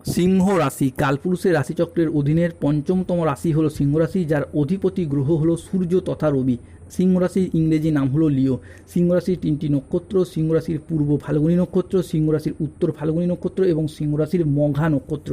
সিংহ রাশি কালপুরুষের রাশিচক্রের অধীনের পঞ্চমতম রাশি হলো সিংহ রাশি, যার অধিপতি গ্রহ হলো সূর্য তথা রবি। সিংহ রাশির ইংরেজি নাম হলো লিও। সিংহ রাশির 3টি নক্ষত্র: সিংহ রাশির পূর্ব ফাল্গুনী নক্ষত্র, সিংহ রাশির উত্তর ফাল্গুনী নক্ষত্র এবং সিংহ রাশির মঘা নক্ষত্র।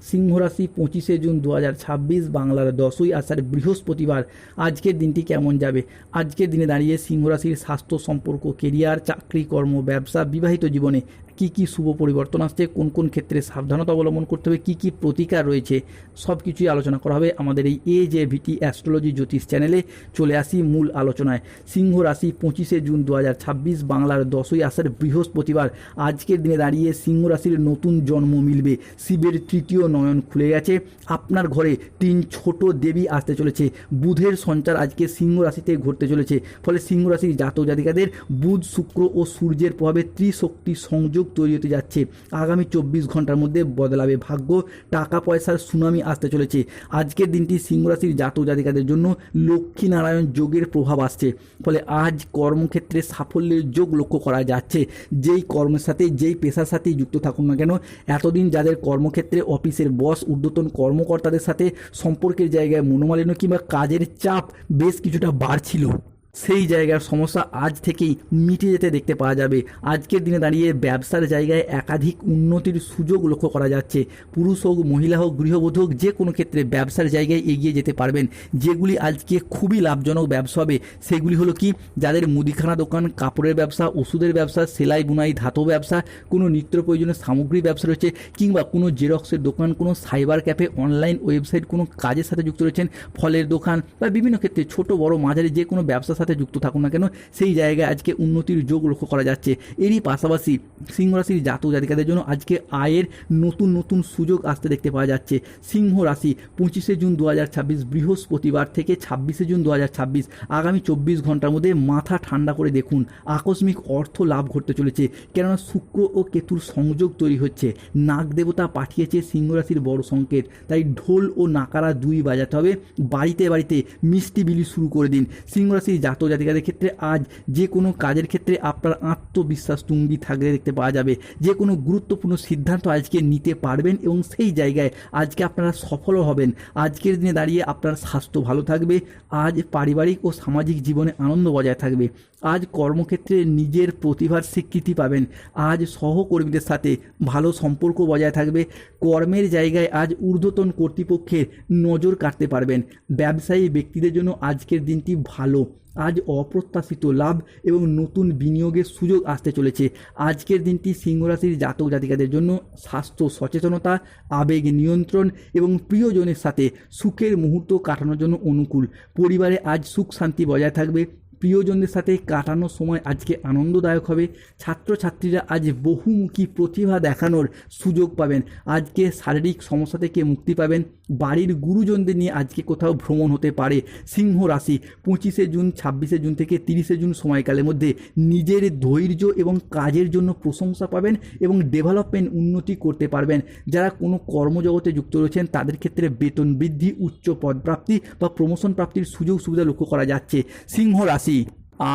সিংহ রাশি 25শে জুন 2026 বাংলার 10ই আষাঢ় বৃহস্পতিবার। আজকের দিনটি কেমন যাবে? আজকের দিনে দাঁড়িয়ে সিংহ রাশির স্বাস্থ্য, সম্পর্ক, কেরিয়ার, চাকরি, কর্ম, ব্যবসা, বিবাহিত জীবনে কি কি শুভ পরিবর্তন আসছে, কোন কোন ক্ষেত্রে সাবধানতা অবলম্বন করতে হবে, কি কি প্রতিকার রয়েছে, সব কিছুই আলোচনা করা হবে আমাদের এই AJVT অ্যাস্ট্রোলজি জ্যোতিষ চ্যানেলে। চলে আসি মূল আলোচনায়। সিংহ রাশি 25শে জুন 2026 বাংলার 10ই আষাঢ় বৃহস্পতিবার। আজকের দিনে দাঁড়িয়ে সিংহ রাশির নতুন জন্ম মিলবে। শিবের 3য় নয়ন খুলে গেছে। আপনার ঘরে 3 ছোট দেবী আসতে চলেছে। বুধের সঞ্চার আজকে সিংহ রাশিতে ঘটতে চলেছে। ফলে সিংহ রাশির জাতক জাতিকাদের বুধ, শুক্র ও সূর্যের প্রভাবে ত্রিশক্তি সংযোগ তৈরি হতে যাচ্ছে। আগামী 24 ঘন্টার মধ্যে বদলাবে ভাগ্য। টাকা পয়সার সুনামি আসতে চলেছে। আজকের দিনটি সিংহ রাশির জাতক জাতিকাদের জন্য লক্ষ্মীনারায়ণ যোগের প্রভাব আসছে। ফলে আজ কর্মক্ষেত্রে সাফল্যের যোগ লক্ষ্য করা যাচ্ছে। যেই কর্মের সাথে, যেই পেশার সাথেই যুক্ত থাকুন না কেন, এতদিন যাদের কর্মক্ষেত্রে অফিসের বস, ঊর্ধ্বতন কর্মকর্তাদের সাথে সম্পর্কের জায়গায় মনোমালিন্য কিংবা কাজের চাপ বেশ কিছুটা বাড়ছিল, সেই জায়গার সমস্যা আজ থেকেই মিটে যেতে দেখতে পাওয়া যাবে। আজকের দিনে দাঁড়িয়ে ব্যবসার জায়গায় একাধিক উন্নতির সুযোগ লক্ষ্য করা যাচ্ছে। পুরুষ হোক, মহিলা হোক, গৃহবধূ হোক, যে কোনো ক্ষেত্রে ব্যবসার জায়গায় এগিয়ে যেতে পারবেন। যেগুলি আজকে খুবই লাভজনক ব্যবসা হবে সেগুলি হলো কি, যাদের মুদিখানা দোকান, কাপড়ের ব্যবসা, ওষুধের ব্যবসা, সেলাই বুনাই, ধাতব ব্যবসা, কোনো নিত্য প্রয়োজনীয় সামগ্রী ব্যবসা রয়েছে, কিংবা কোনো জেরক্সের দোকান, কোনো সাইবার ক্যাফে, অনলাইন ওয়েবসাইট, কোনো কাজের সাথে যুক্ত রয়েছেন, ফলের দোকান বা বিভিন্ন ক্ষেত্রে ছোট বড় মাঝারি যে কোনো ব্যবসার সাথে যুক্ত থাকুন না কেন, সেই জায়গায় আজকে উন্নতির যোগ লক্ষ্য করা যাচ্ছে। এরই পাশাপাশি সিংহ রাশির জাতক জাতিকাদের জন্য আজকে আয়ের নতুন নতুন সুযোগ আসতে দেখতে পাওয়া যাচ্ছে। সিংহ রাশি 25শে জুন 2026 বৃহস্পতিবার থেকে 26শে জুন 2026 আগামী 24 ঘন্টার মধ্যে মাথা ঠান্ডা করে দেখুন। আকস্মিক অর্থ লাভ ঘটতে চলেছে, কেননা শুক্র ও কেতুর সংযোগ তৈরি হচ্ছে। নাগ দেবতা পাঠিয়েছে সিংহ রাশির বড় সংকেত, তাই ঢোল ও নাকারা দুই বাজাতে হবে। বাড়িতে বাড়িতে মিষ্টি বিলি শুরু করে দিন। সিংহ রাশির জাতক জাতিকাদের ক্ষেত্রে আজ যে কোনো কাজের ক্ষেত্রে আপনার আত্মবিশ্বাস তুঙ্গি থাকলে দেখতে পাওয়া যাবে। যে কোনো গুরুত্বপূর্ণ সিদ্ধান্ত আজকে নিতে পারবেন এবং সেই জায়গায় আজকে আপনারা সফলও হবেন। আজকের দিনে দাঁড়িয়ে আপনার স্বাস্থ্য ভালো থাকবে। আজ পারিবারিক ও সামাজিক জীবনে আনন্দ বজায় থাকবে। আজ কর্মক্ষেত্রে নিজের প্রতিভার স্বীকৃতি পাবেন। আজ সহকর্মীদের সাথে ভালো সম্পর্ক বজায় থাকবে। কর্মের জায়গায় আজ ঊর্ধ্বতন কর্তৃপক্ষের নজর কাটতে পারবেন। ব্যবসায়ী ব্যক্তিদের জন্য আজকের দিনটি ভালো। আজ অপ্রত্যাশিত লাভ এবং নতুন বিনিয়োগের সুযোগ আসতে চলেছে। আজকের দিনটি সিংহ রাশির জাতক জাতিকাদের জন্য স্বাস্থ্য সচেতনতা, আবেগ নিয়ন্ত্রণ এবং প্রিয়জনের সাথে সুখের মুহূর্ত কাটানোর জন্য অনুকূল। পরিবারে আজ সুখ শান্তি বজায় থাকবে। প্রিয়জনদের সাথে কাটানোর সময় আজকে আনন্দদায়ক হবে। ছাত্রছাত্রীরা আজ বহুমুখী প্রতিভা দেখানোর সুযোগ পাবেন। আজকে শারীরিক সমস্যা থেকে মুক্তি পাবেন। বাড়ির গুরুজনদের নিয়ে আজকে কোথাও ভ্রমণ হতে পারে। সিংহ রাশি 25শে জুন, 26শে জুন থেকে 30শে জুন সময়কালের মধ্যে নিজের ধৈর্য এবং কাজের জন্য প্রশংসা পাবেন এবং ডেভেলপমেন্ট উন্নতি করতে পারবেন। যারা কোনো কর্মজগতে যুক্ত রয়েছেন তাদের ক্ষেত্রে বেতন বৃদ্ধি, উচ্চ পদপ্রাপ্তি বা প্রমোশন প্রাপ্তির সুযোগ সুবিধা লক্ষ্য করা যাচ্ছে। সিংহ রাশি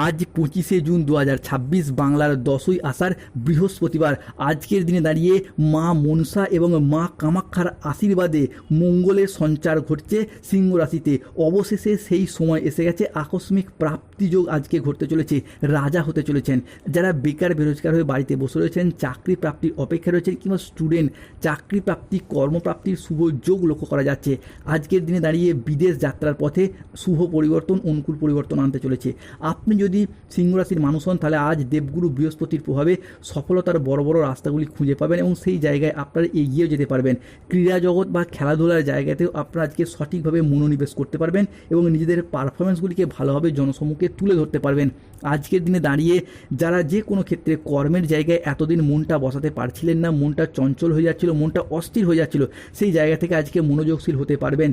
আজ 25শে জুন 2026 বাংলার 10ই আষাঢ় বৃহস্পতিবার। আজকের দিনে দাঁড়িয়ে মা মনসা এবং মা কামাখ্যার আশীর্বাদে মঙ্গলের সঞ্চার ঘটছে সিংহ রাশিতে। অবশেষে সেই সময় এসে গেছে, আকস্মিক প্রাপ্তিযোগ আজকে ঘটতে চলেছে। রাজা হতে চলেছেন। যারা বেকার বেরোজগার হয়ে বাড়িতে বসে রয়েছেন, চাকরি প্রাপ্তির অপেক্ষা রয়েছেন, কিংবা স্টুডেন্ট, চাকরি প্রাপ্তি, কর্মপ্রাপ্তির শুভ যোগ লক্ষ্য করা যাচ্ছে। আজকের দিনে দাঁড়িয়ে বিদেশ যাত্রার পথে শুভ পরিবর্তন, অনুকূল পরিবর্তন আনতে চলেছে। আপনি যদি সিংহ রাশির মানুষ হন তাহলে আজ দেবগুরু বৃহস্পতির প্রভাবে সফলতার বড় বড় রাস্তাগুলি খুঁজে পাবেন এবং সেই জায়গায় আপনারা এগিয়ে যেতে পারবেন। ক্রীড়া জগৎ বা খেলাধুলার জায়গাতেও আপনারা আজকে সঠিকভাবে মনোনিবেশ করতে পারবেন এবং নিজেদের পারফরমেন্সগুলিকে ভালোভাবে জনসম্মুখে তুলে ধরতে পারবেন। আজকের দিনে দাঁড়িয়ে যারা যে কোনো ক্ষেত্রে কর্মের জায়গায় এতদিন মনটা বসাতে পারছিলেন না, মনটা চঞ্চল হয়ে যাচ্ছিল, মনটা অস্থির হয়ে যাচ্ছিল, সেই জায়গা থেকে আজকে মনোযোগশীল হতে পারবেন।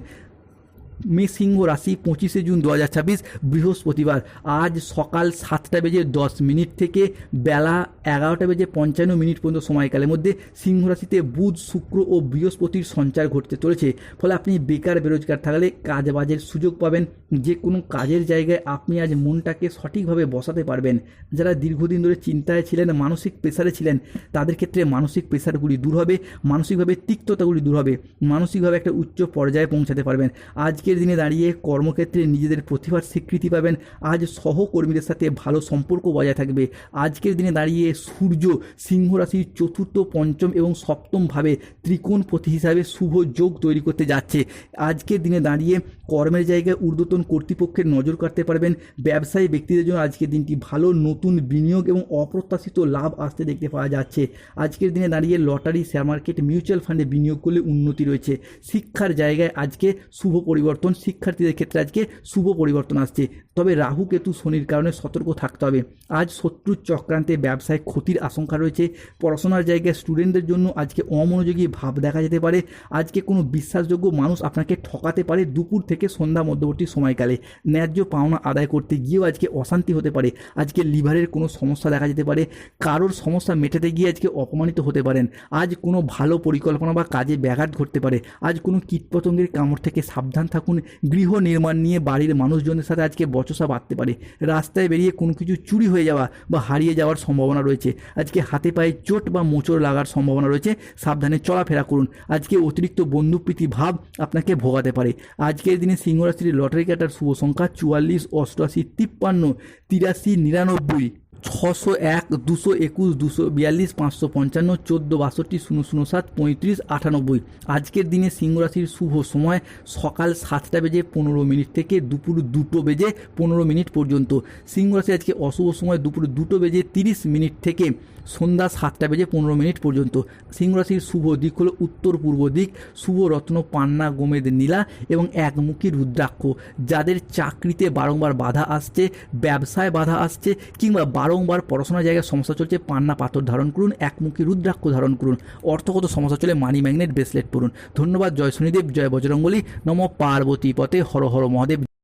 সিংহ রাশি 25শে জুন 2026 বৃহস্পতিবার আজ সকাল 7:10 থেকে বেলা 11:55 পর্যন্ত সময়কালের মধ্যে সিংহ রাশিতে বুধ, শুক্র ও বৃহস্পতির সঞ্চার ঘটতে চলেছে। ফলে আপনি বেকার বেরোজগার থাকলে কাজ বাজের সুযোগ পাবেন। যে কোনো কাজের জায়গায় আপনি আজ মনটাকে সঠিকভাবে বসাতে পারবেন। যারা দীর্ঘদিন ধরে চিন্তায় ছিলেন, মানসিক প্রেসারে ছিলেন, তাদের ক্ষেত্রে মানসিক প্রেসারগুলি দূর হবে, মানসিকভাবে তিক্ততাগুলি দূর হবে, মানসিকভাবে একটা উচ্চ পর্যায়ে পৌঁছাতে পারবেন। আজকের দিনে দাঁড়িয়ে কর্মক্ষেত্রে নিজেদের প্রতিভার স্বীকৃতি পাবেন। আজ সহকর্মীদের সাথে ভালো সম্পর্ক বজায় থাকবে। আজকের দিনে দাঁড়িয়ে সূর্য সিংহ রাশির চতুর্থ, পঞ্চম এবং সপ্তম ভাবে ত্রিকোণপতি হিসাবে শুভ যোগ তৈরি করতে যাচ্ছে। আজকের দিনে দাঁড়িয়ে কর্মের জায়গায় ঊর্ধ্বতন কর্তৃপক্ষের নজর কাটতে পারবেন। ব্যবসায়ী ব্যক্তিদের জন্য আজকের দিনটি ভালো, নতুন বিনিয়োগ এবং অপ্রত্যাশিত লাভ আসতে দেখতে পাওয়া যাচ্ছে। আজকের দিনে দাঁড়িয়ে লটারি, শেয়ার মার্কেট, মিউচুয়াল ফান্ডে বিনিয়োগ করলে উন্নতি রয়েছে। শিক্ষার জায়গায় আজকে শুভ পরিবর্তন, শিক্ষার্থীদের ক্ষেত্রে আজকে শুভ পরিবর্তন আসছে। তবে রাহু, কেতু, শনির কারণে সতর্ক থাকতে হবে। আজ শত্রুর চক্রান্তে ব্যবসায় ক্ষতির আশঙ্কা রয়েছে। পড়াশোনার জায়গায় স্টুডেন্টদের জন্য আজকে অমনোযোগী ভাব দেখা যেতে পারে। আজকে কোনো বিশ্বাসযোগ্য মানুষ আপনাকে ঠকাতে পারে। দুপুর থেকে সন্ধ্যা মধ্যবর্তী সময়কালে ন্যায্য পাওনা আদায় করতে গিয়েও আজকে অশান্তি হতে পারে। আজকে লিভারের কোনো সমস্যা দেখা যেতে পারে। কারোর সমস্যা মেটাতে গিয়ে আজকে অপমানিত হতে পারেন। আজ কোনো ভালো পরিকল্পনা বা কাজে ব্যাঘাত ঘটতে পারে। আজ কোনো কীটপতঙ্গের কামড় থেকে সাবধান থাকুন। গৃহ নির্মাণ নিয়ে বাড়ির মানুষজনের সাথে আজকে বচসা বাড়তে পারে। রাস্তায় বেরিয়ে কোনো কিছু চুরি হয়ে যাওয়া বা হারিয়ে যাওয়ার সম্ভাবনা রয়েছে। আজকে হাতে পায়ে চোট বা মোচড় লাগার সম্ভাবনা রয়েছে। সাবধানে চলাফেরা করুন। আজকে অতিরিক্ত বন্ধুপ্রীতি ভাব আপনাকে ভোগাতে পারে। আজকের দিনে সিংহ রাশির লটারি কাটার শুভ সংখ্যা 44, 88, 53, 83, 99, 601, 221, 242, 555, 14, 62, 007, 35, 98। আজকের দিনে সিংহ রাশির শুভ সময় সকাল 7:15 থেকে দুপুর 2:15 পর্যন্ত। সিংহ রাশি আজকে অশুভ সময় দুপুর 2:30 থেকে সন্ধ্যা 7:15 পর্যন্ত। সিংহ রাশির শুভ দিক হলো উত্তর পূর্ব দিক। শুভ রত্ন পান্না, গোমেদ, নীলা এবং একমুখী রুদ্রাক্ষ। যাদের চাকরিতে বারংবার বাধা আসছে, ব্যবসায় বাধা আসছে, কিংবা বারংবার পড়াশোনার জায়গায় সমস্যা চলছে, পান্না পাথর ধারণ করুন, একমুখী রুদ্রাক্ষ ধারণ করুন। অর্থগত সমস্যা চলে মানি ম্যাগনেট ব্রেসলেট পরুন। ধন্যবাদ। জয় শনিদেব, জয় বজরঙ্গলী, নমঃ পার্বতী পতে, হর হর মহাদেব।